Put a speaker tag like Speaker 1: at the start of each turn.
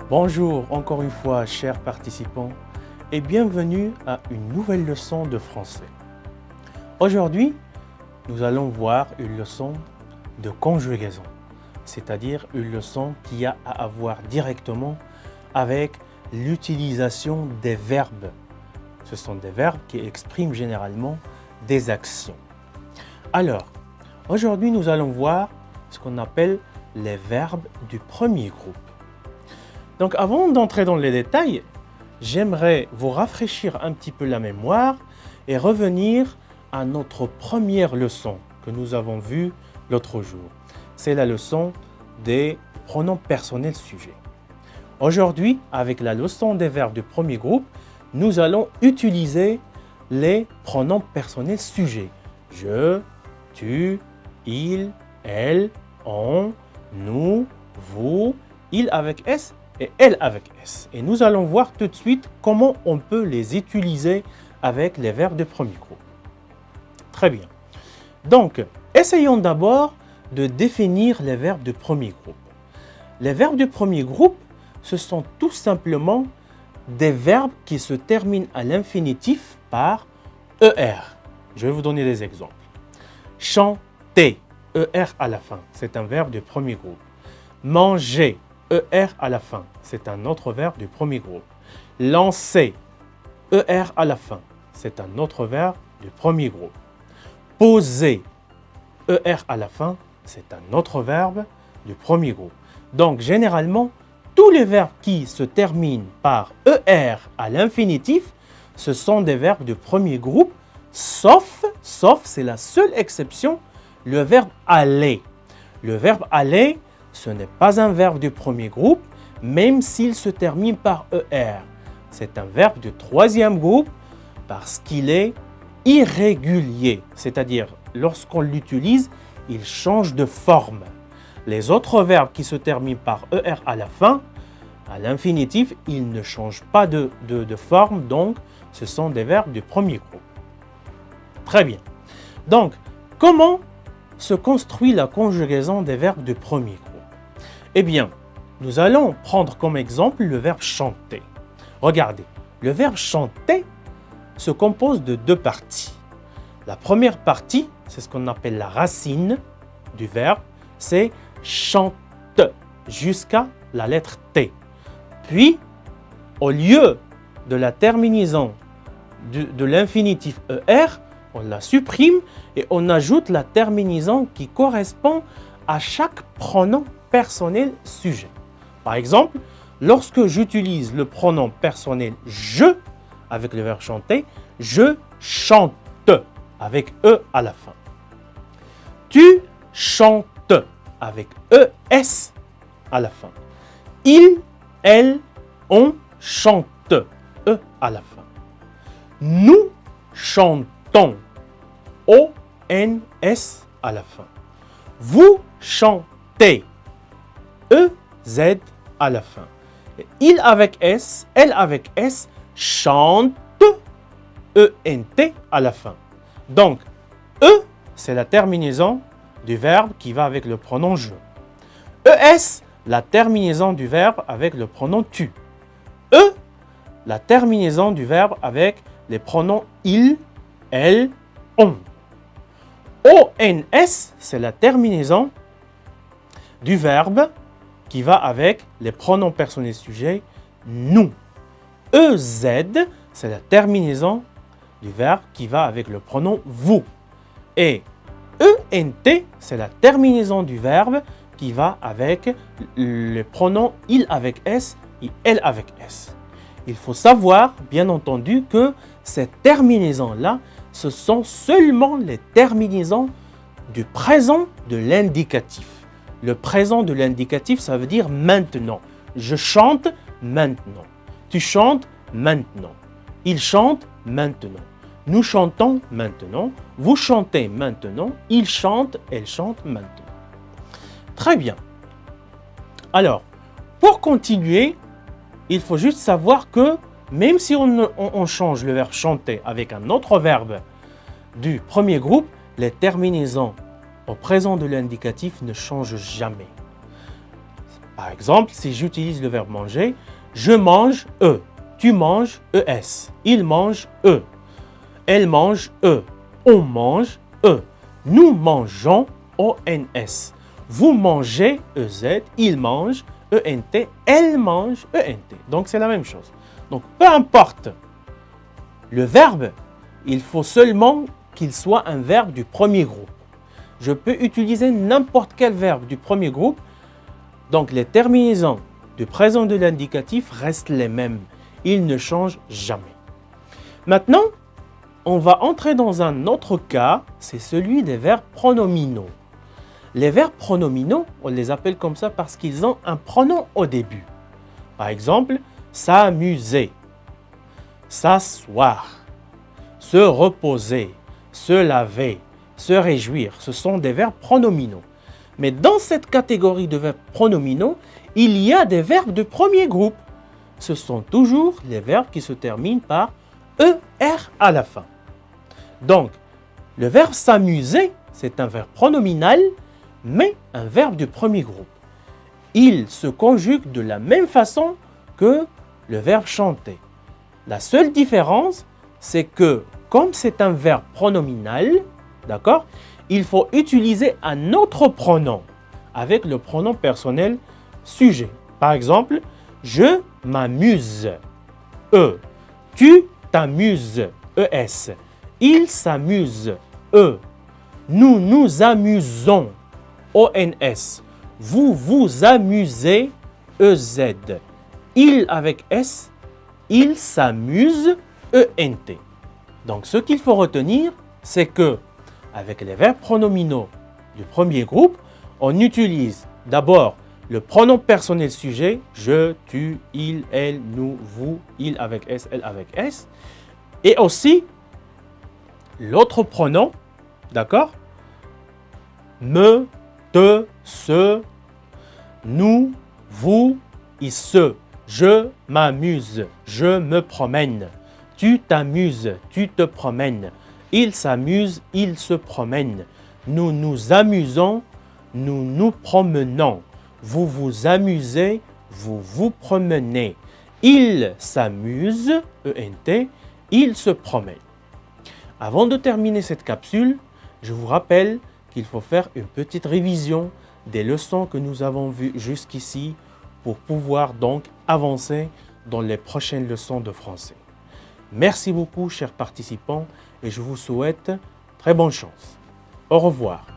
Speaker 1: Bonjour encore une fois, chers participants, et bienvenue à une nouvelle leçon de français. Aujourd'hui, nous allons voir une leçon de conjugaison, c'est-à-dire une leçon qui a à voir directement avec l'utilisation des verbes. Ce sont des verbes qui expriment généralement des actions. Alors, aujourd'hui, nous allons voir ce qu'on appelle les verbes du premier groupe. Donc avant d'entrer dans les détails, j'aimerais vous rafraîchir un petit peu la mémoire et revenir à notre première leçon que nous avons vue l'autre jour. C'est la leçon des pronoms personnels sujets. Aujourd'hui, avec la leçon des verbes du premier groupe, nous allons utiliser les pronoms personnels sujets. Je, tu, il, elle, on, nous, vous, il avec S et elle avec S. Et nous allons voir tout de suite comment on peut les utiliser avec les verbes de premier groupe. Très bien. Donc, essayons d'abord de définir les verbes de premier groupe. Les verbes de premier groupe, ce sont tout simplement des verbes qui se terminent à l'infinitif par ER. Je vais vous donner des exemples. Chanter, ER à la fin, c'est un verbe de premier groupe. Manger, ER à la fin, c'est un autre verbe du premier groupe. Lancer, ER à la fin, c'est un autre verbe du premier groupe. Poser, ER à la fin, c'est un autre verbe du premier groupe. Donc, généralement, tous les verbes qui se terminent par ER à l'infinitif, ce sont des verbes de premier groupe, sauf c'est la seule exception, le verbe aller. Le verbe aller, ce n'est pas un verbe du premier groupe, même s'il se termine par ER. C'est un verbe du troisième groupe parce qu'il est irrégulier, c'est-à-dire lorsqu'on l'utilise, il change de forme. Les autres verbes qui se terminent par ER à la fin, à l'infinitif, ils ne changent pas de forme, donc ce sont des verbes du premier groupe. Très bien. Donc, comment se construit la conjugaison des verbes du premier groupe? Eh bien, nous allons prendre comme exemple le verbe chanter. Regardez, le verbe chanter se compose de deux parties. La première partie, c'est ce qu'on appelle la racine du verbe, c'est chante jusqu'à la lettre T. Puis, au lieu de la terminaison de l'infinitif ER, on la supprime et on ajoute la terminaison qui correspond à chaque pronom personnel sujet. Par exemple, lorsque j'utilise le pronom personnel je avec le verbe chanter, je chante avec E à la fin. Tu chantes avec ES à la fin. Il, elle, on chante E à la fin. Nous chantons ONS à la fin. Vous chantez EZ à la fin. Il avec S, elle avec S, chante ENT à la fin. Donc, E, c'est la terminaison du verbe qui va avec le pronom je. ES, la terminaison du verbe avec le pronom tu. E, la terminaison du verbe avec les pronoms il, elle, on. ONS, c'est la terminaison du verbe qui va avec les pronoms personnels sujets nous. EZ, c'est la terminaison du verbe qui va avec le pronom vous. Et ENT, c'est la terminaison du verbe qui va avec les pronoms il avec S et elle avec S. Il faut savoir, bien entendu, que ces terminaisons-là, ce sont seulement les terminaisons du présent de l'indicatif. Le présent de l'indicatif, ça veut dire maintenant. Je chante maintenant. Tu chantes maintenant. Il chante maintenant. Nous chantons maintenant. Vous chantez maintenant. Il chante, elle chante maintenant. Très bien. Alors, pour continuer, il faut juste savoir que même si on change le verbe chanter avec un autre verbe du premier groupe, les terminaisons au présent de l'indicatif ne changent jamais. Par exemple, si j'utilise le verbe manger, je mange E, tu manges ES, il mange E, elle mange E, on mange E, nous mangeons ONS, vous mangez EZ, il mange ENT, elle mange ENT. Donc c'est la même chose. Donc peu importe le verbe, il faut seulement qu'il soit un verbe du premier groupe. Je peux utiliser n'importe quel verbe du premier groupe. Donc les terminaisons du présent de l'indicatif restent les mêmes. Ils ne changent jamais. Maintenant, on va entrer dans un autre cas, c'est celui des verbes pronominaux. Les verbes pronominaux, on les appelle comme ça parce qu'ils ont un pronom au début. Par exemple, s'amuser, s'asseoir, se reposer, se laver, se réjouir. Ce sont des verbes pronominaux. Mais dans cette catégorie de verbes pronominaux, il y a des verbes de premier groupe. Ce sont toujours les verbes qui se terminent par ER à la fin. Donc, le verbe s'amuser, c'est un verbe pronominal, mais un verbe du premier groupe. Il se conjugue de la même façon que le verbe chanter. La seule différence, c'est que comme c'est un verbe pronominal, d'accord, il faut utiliser un autre pronom avec le pronom personnel sujet. Par exemple, je m'amuse, E. Tu t'amuses, ES. Il s'amuse, E. Nous nous amusons, ONS. Vous vous amusez, EZ. Il avec S, il s'amuse, ENT. Donc ce qu'il faut retenir, c'est que avec les verbes pronominaux du premier groupe, on utilise d'abord le pronom personnel sujet, je, tu, il, elle, nous, vous, il avec S, elle avec S, et aussi l'autre pronom, d'accord? Me, te, ce, nous, vous, il se. Je m'amuse, je me promène. Tu t'amuses, tu te promènes. Il s'amuse, il se promène. Nous nous amusons, nous nous promenons. Vous vous amusez, vous vous promenez. Il s'amuse, ENT, il se promène. Avant de terminer cette capsule, je vous rappelle qu'il faut faire une petite révision des leçons que nous avons vues jusqu'ici pour pouvoir donc avancer dans les prochaines leçons de français. Merci beaucoup, chers participants, et je vous souhaite très bonne chance. Au revoir.